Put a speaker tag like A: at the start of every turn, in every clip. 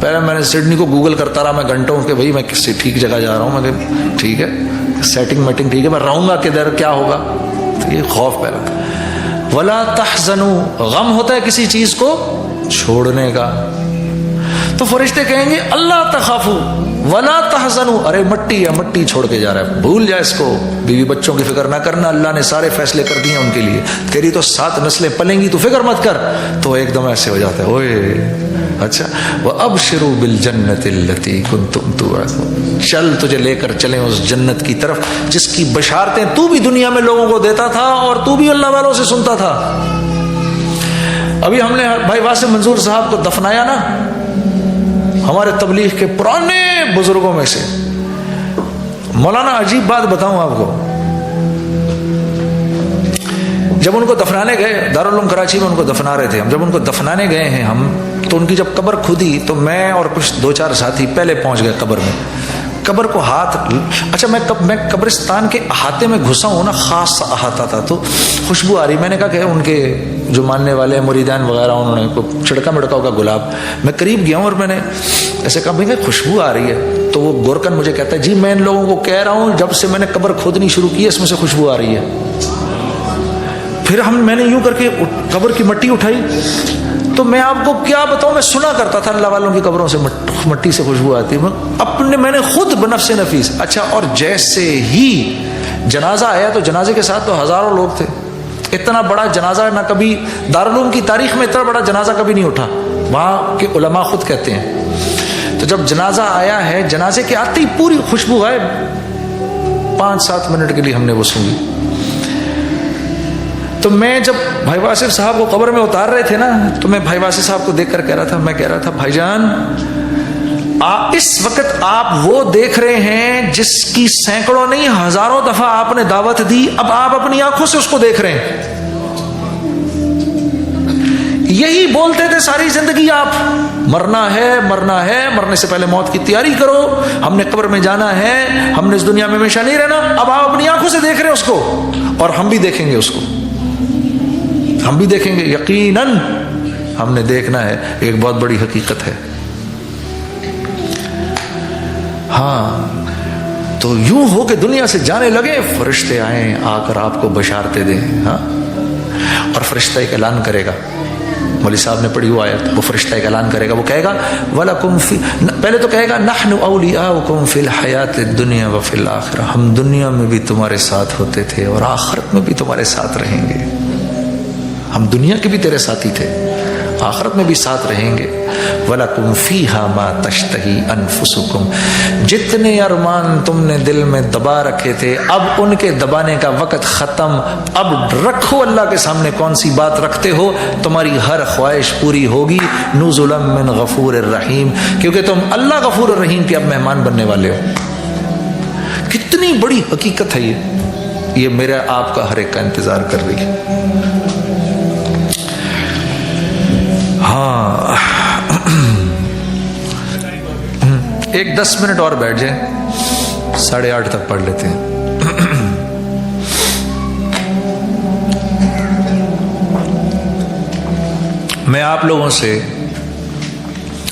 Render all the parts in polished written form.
A: پہلے میں نے سڈنی کو گوگل کرتا رہا میں گھنٹوں کہ بھائی میں کسی ٹھیک جگہ جا رہا ہوں. میں کہ ٹھیک ہے سیٹنگ میٹنگ ٹھیک ہے, میں رہوں گا کدھر, کیا ہوگا, تو یہ خوف پہلا. ولا تحزنوا, غم ہوتا ہے کسی چیز کو چھوڑنے کا. تو فرشتے کہیں گے اللہ تخافوا ولا تحزنوا, ارے مٹی ہے مٹی چھوڑ کے جا رہا ہے, بھول جا اس کو, بیوی بچوں کی فکر نہ کرنا, اللہ نے سارے فیصلے کر دیے ان کے لیے, تیری تو 7 نسلیں پلیں گی, تو فکر مت کر. تو ایک دم ایسے ہو جاتا ہے, اوئے اچھا. وَأَبْشِرُوا بِالْجَنَّةِ الَّتِي كُنْتُمْ تُوعَدُونَ, چل تجھے لے کر چلیں اس جنت کی طرف جس کی بشارتیں تو بھی دنیا میں لوگوں کو دیتا تھا اور تو بھی اللہ والوں سے سنتا تھا. ابھی ہم نے بھائی واسم منظور صاحب کو دفنایا نا, ہمارے تبلیغ کے پرانے بزرگوں میں سے. مولانا عجیب بات بتاؤں آپ کو, جب ان کو دفنانے گئے دارالعلوم کراچی میں ان کو دفنا رہے تھے ہم, جب ان کو دفنانے گئے ہیں ہم تو ان کی جب قبر کھدی تو میں اور کچھ 2-4 ساتھی پہلے پہنچ گئے قبر میں. قبر کو ہاتھ, اچھا میں قبرستان کے احاطے میں گھسا ہوں نا, خاص سا احاطہ تھا, تو خوشبو آ رہی. میں نے کہا کہ ان کے جو ماننے والے مریدان وغیرہ انہوں نے چھڑکا مڑکا ہوگا گلاب, میں قریب گیا ہوں اور میں نے ایسے کہا بھائی خوشبو آ رہی ہے. تو وہ گورکن مجھے کہتا ہے جی میں ان لوگوں کو کہہ رہا ہوں جب سے میں نے قبر کھودنی شروع کی ہے اس میں سے خوشبو آ رہی ہے. پھر میں نے یوں کر کے قبر کی مٹی اٹھائی, تو میں آپ کو کیا بتاؤں, میں سنا کرتا تھا اللہ والوں کی قبروں سے مٹی سے خوشبو آتی ہے, میں نے خود بنفس نفیس. اچھا, اور جیسے ہی جنازہ آیا تو جنازے کے ساتھ تو ہزاروں لوگ تھے. اتنا بڑا جنازہ نہ کبھی دارالعلوم کی تاریخ میں اتنا بڑا جنازہ کبھی نہیں اٹھا, وہاں کے علماء خود کہتے ہیں. تو جب جنازہ آیا ہے, جنازے کے آتے ہی پوری خوشبو آئے, 5-7 منٹ کے لیے ہم نے وہ سنی. تو میں جب بھائی واصف صاحب کو قبر میں اتار رہے تھے نا, تو میں بھائی واصف صاحب کو دیکھ کر کہہ رہا تھا بھائی جان اس وقت آپ وہ دیکھ رہے ہیں جس کی سینکڑوں نہیں ہزاروں دفعہ آپ نے دعوت دی, اب آپ اپنی آنکھوں سے اس کو دیکھ رہے ہیں. یہی بولتے تھے ساری زندگی آپ, مرنا ہے مرنا ہے, مرنے سے پہلے موت کی تیاری کرو, ہم نے قبر میں جانا ہے, ہم نے اس دنیا میں ہمیشہ نہیں رہنا. اب آپ اپنی آنکھوں سے دیکھ رہے ہیں اس کو, اور ہم بھی دیکھیں گے اس کو, ہم بھی دیکھیں گے یقیناً ہم نے دیکھنا ہے. ایک بہت بڑی حقیقت ہے. ہاں, تو یوں ہو کہ دنیا سے جانے لگے, فرشتے آئیں آ کر آپ کو بشارتیں دیں. ہاں, اور فرشتہ ایک اعلان کرے گا, مولوی صاحب نے پڑھی وہ آیت, وہ فرشتہ ایک اعلان کرے گا, وہ کہے گا وَلَكُمْ فِي, پہلے تو کہے گا نَحْنُ أَوْلِيَاؤُكُمْ فِي الْحَيَاةِ الدُّنْيَا وَفِي الْآخِرَةِ, ہم دنیا میں بھی تمہارے ساتھ ہوتے تھے اور آخرت میں بھی تمہارے ساتھ رہیں گے. ہم دنیا کے بھی تیرے ساتھی تھے, آخرت میں بھی ساتھ رہیں گے. وَلَكُمْ فِيهَا مَا تَشْتَهِي أَنفُسُكُمْ, جتنے ارمان تم نے دل میں دبا رکھے تھے اب ان کے دبانے کا وقت ختم. اب رکھو اللہ کے سامنے کون سی بات رکھتے ہو, تمہاری ہر خواہش پوری ہوگی. نُزُلًا مِّن غَفُورٍ رَحِيمٍ, کیونکہ تم اللہ غفور الرحیم کے اب مہمان بننے والے ہو. کتنی بڑی حقیقت ہے یہ میرا آپ کا ہر ایک کا انتظار کر رہی ہے. ہاں, ایک 10 منٹ اور بیٹھ جائیں, 8:30 تک پڑھ لیتے ہیں. میں آپ لوگوں سے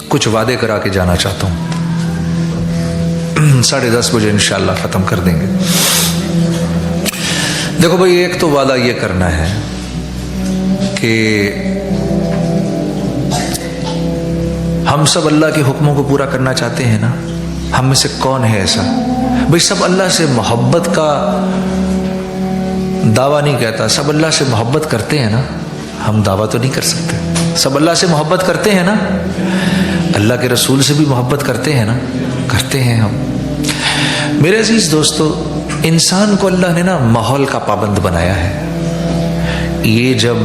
A: کچھ وعدے کرا کے جانا چاہتا ہوں. 10:30 بجے انشاءاللہ ختم کر دیں گے. دیکھو بھائی, ایک تو وعدہ یہ کرنا ہے کہ ہم سب اللہ کے حکموں کو پورا کرنا چاہتے ہیں نا. ہم میں سے کون ہے ایسا بھائی, سب اللہ سے محبت کا دعویٰ نہیں کہتا, سب اللہ سے محبت کرتے ہیں نا. ہم دعویٰ تو نہیں کر سکتے. سب اللہ سے محبت کرتے ہیں نا, اللہ کے رسول سے بھی محبت کرتے ہیں نا, کرتے ہیں ہم. میرے عزیز دوستو, انسان کو اللہ نے نا ماحول کا پابند بنایا ہے. یہ جب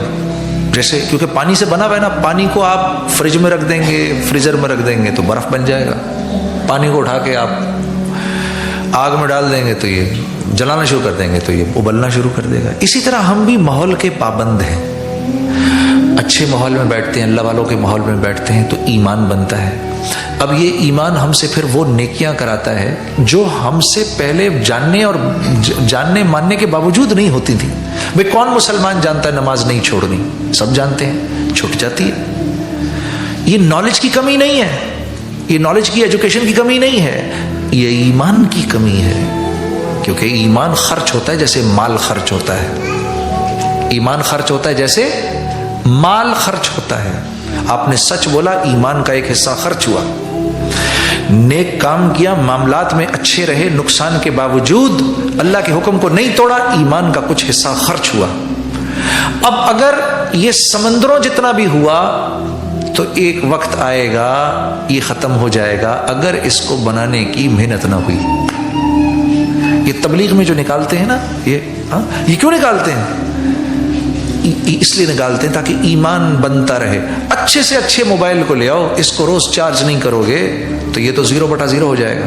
A: جیسے کیونکہ پانی سے بنا ہوا ہے نا, پانی کو آپ فریج میں رکھ دیں گے, فریزر میں رکھ دیں گے تو برف بن جائے گا. پانی کو اٹھا کے آپ آگ میں ڈال دیں گے تو یہ جلانا شروع کر دیں گے تو یہ ابلنا شروع کر دے گا. اسی طرح ہم بھی ماحول کے پابند ہیں. اچھے ماحول میں بیٹھتے ہیں, اللہ والوں کے ماحول میں بیٹھتے ہیں تو ایمان بنتا ہے. اب یہ ایمان ہم سے پھر وہ نیکیاں کراتا ہے جو ہم سے پہلے جاننے ماننے کے باوجود نہیں ہوتی تھی. بھئی کون مسلمان جانتا ہے نماز نہیں چھوڑنی, سب جانتے ہیں, چھوٹ جاتی ہے. یہ نالج کی کمی نہیں ہے, یہ نالج کی ایجوکیشن کی کمی نہیں ہے، یہ ایمان کی کمی ہے، کیونکہ ایمان خرچ ہوتا ہے جیسے مال خرچ ہوتا ہے، ایمان خرچ ہوتا ہے جیسے مال خرچ ہوتا ہے۔ آپ نے سچ بولا، ایمان کا ایک حصہ خرچ ہوا، نیک کام کیا، معاملات میں اچھے رہے، نقصان کے باوجود اللہ کے حکم کو نہیں توڑا، ایمان کا کچھ حصہ خرچ ہوا۔ اب اگر یہ سمندروں جتنا بھی ہوا تو ایک وقت آئے گا یہ ختم ہو جائے گا اگر اس کو بنانے کی محنت نہ ہوئی۔ یہ تبلیغ میں جو نکالتے ہیں نا، یہ کیوں نکالتے ہیں؟ اس لیے نکالتے ہیں تاکہ ایمان بنتا رہے۔ اچھے سے اچھے موبائل کو لے آؤ، اس کو روز چارج نہیں کرو گے تو یہ تو 0/0 ہو جائے گا،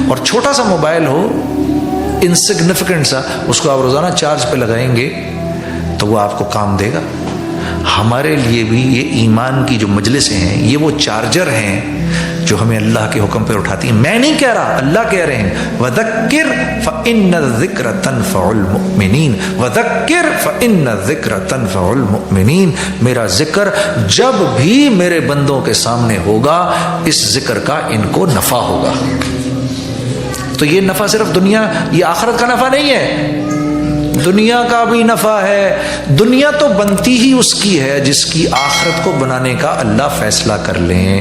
A: اور چھوٹا سا موبائل ہو انسگنیفیکنٹ سا، اس کو آپ روزانہ چارج پہ لگائیں گے تو وہ آپ کو کام دے گا۔ ہمارے لیے بھی یہ ایمان کی جو مجلسیں ہیں یہ وہ چارجر ہیں جو ہمیں اللہ کے حکم پہ اٹھاتی ہیں۔ میں نہیں کہہ رہا، اللہ کہہ رہے ہیں، وَذَكِّرْ فَإِنَّ الذِّكْرَ تَنفَعُ الْمُؤْمِنِينَ، وَذَكِّرْ فَإِنَّ الذِّكْرَ تَنفَعُ الْمُؤْمِنِينَ۔ میرا ذکر جب بھی میرے بندوں کے سامنے ہوگا، اس ذکر کا ان کو نفع ہوگا۔ تو یہ نفع صرف دنیا، یہ آخرت کا نفع نہیں ہے، دنیا کا بھی نفع ہے۔ دنیا تو بنتی ہی اس کی ہے جس کی آخرت کو بنانے کا اللہ فیصلہ کر لیں۔